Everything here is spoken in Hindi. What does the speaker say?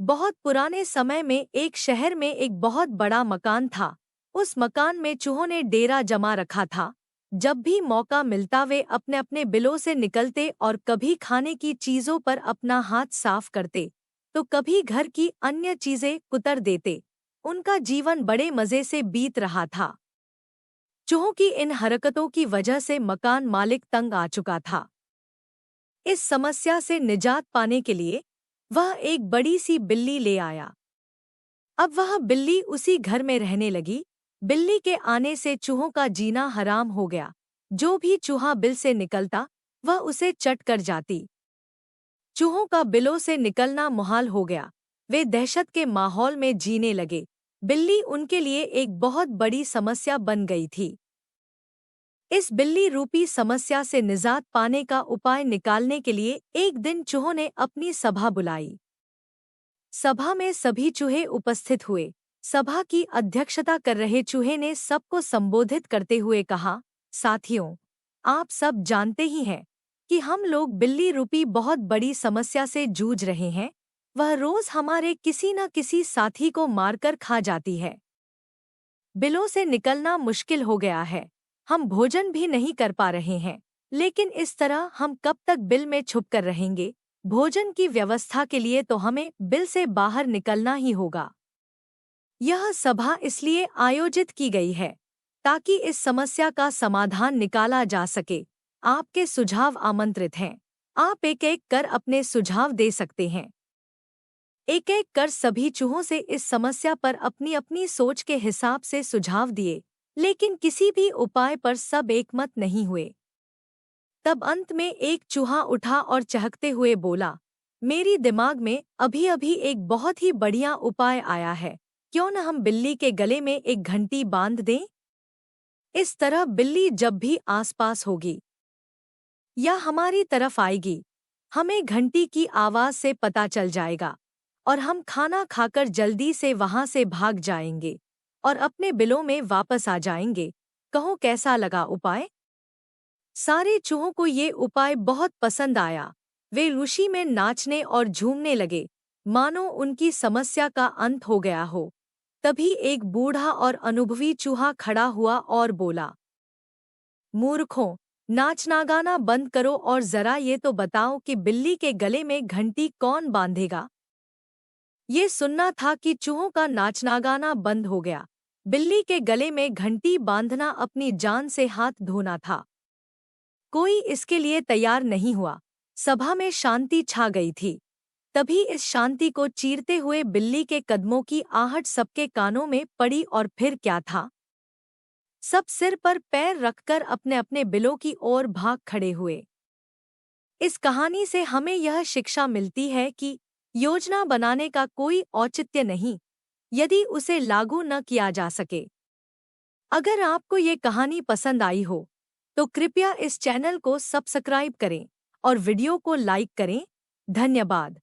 बहुत पुराने समय में एक शहर में एक बहुत बड़ा मकान था। उस मकान में चूहों ने डेरा जमा रखा था। जब भी मौका मिलता वे अपने अपने बिलों से निकलते और कभी खाने की चीजों पर अपना हाथ साफ करते, तो कभी घर की अन्य चीजें कुतर देते। उनका जीवन बड़े मजे से बीत रहा था। चूहों की इन हरकतों की वजह से मकान मालिक तंग आ चुका था। इस समस्या से निजात पाने के लिए वह एक बड़ी सी बिल्ली ले आया। अब वह बिल्ली उसी घर में रहने लगी। बिल्ली के आने से चूहों का जीना हराम हो गया। जो भी चूहा बिल से निकलता वह उसे चट कर जाती। चूहों का बिलों से निकलना मुहाल हो गया। वे दहशत के माहौल में जीने लगे। बिल्ली उनके लिए एक बहुत बड़ी समस्या बन गई थी। इस बिल्ली रूपी समस्या से निजात पाने का उपाय निकालने के लिए एक दिन चूहों ने अपनी सभा बुलाई। सभा में सभी चूहे उपस्थित हुए। सभा की अध्यक्षता कर रहे चूहे ने सबको संबोधित करते हुए कहा, साथियों, आप सब जानते ही हैं कि हम लोग बिल्ली रूपी बहुत बड़ी समस्या से जूझ रहे हैं। वह रोज हमारे किसी न किसी साथी को मारकर खा जाती है। बिलों से निकलना मुश्किल हो गया है। हम भोजन भी नहीं कर पा रहे हैं। लेकिन इस तरह हम कब तक बिल में छुप कर रहेंगे? भोजन की व्यवस्था के लिए तो हमें बिल से बाहर निकलना ही होगा। यह सभा इसलिए आयोजित की गई है ताकि इस समस्या का समाधान निकाला जा सके। आपके सुझाव आमंत्रित हैं। आप एक एक कर अपने सुझाव दे सकते हैं। एक एक कर सभी चूहों से इस समस्या पर अपनी अपनी सोच के हिसाब से सुझाव दिए, लेकिन किसी भी उपाय पर सब एकमत नहीं हुए। तब अंत में एक चूहा उठा और चहकते हुए बोला, मेरी दिमाग में अभी अभी एक बहुत ही बढ़िया उपाय आया है। क्यों न हम बिल्ली के गले में एक घंटी बांध दें? इस तरह बिल्ली जब भी आसपास होगी या हमारी तरफ आएगी, हमें घंटी की आवाज से पता चल जाएगा और हम खाना खाकर जल्दी से वहां से भाग जाएंगे और अपने बिलों में वापस आ जाएंगे। कहो कैसा लगा उपाय? सारे चूहों को ये उपाय बहुत पसंद आया। वे ऋषि में नाचने और झूमने लगे, मानो उनकी समस्या का अंत हो गया हो। तभी एक बूढ़ा और अनुभवी चूहा खड़ा हुआ और बोला, मूर्खों, नाचना गाना बंद करो और जरा ये तो बताओ कि बिल्ली के गले में घंटी कौन बांधेगा? ये सुनना था कि चूहों का नाचना गाना बंद हो गया। बिल्ली के गले में घंटी बांधना अपनी जान से हाथ धोना था। कोई इसके लिए तैयार नहीं हुआ। सभा में शांति छा गई थी। तभी इस शांति को चीरते हुए बिल्ली के कदमों की आहट सबके कानों में पड़ी और फिर क्या था? सब सिर पर पैर रखकर अपने अपने बिलों की ओर भाग खड़े हुए। इस कहानी से हमें यह शिक्षा मिलती है कि योजना बनाने का कोई औचित्य नहीं यदि उसे लागू न किया जा सके। अगर आपको ये कहानी पसंद आई हो तो कृपया इस चैनल को सब्सक्राइब करें और वीडियो को लाइक करें। धन्यवाद।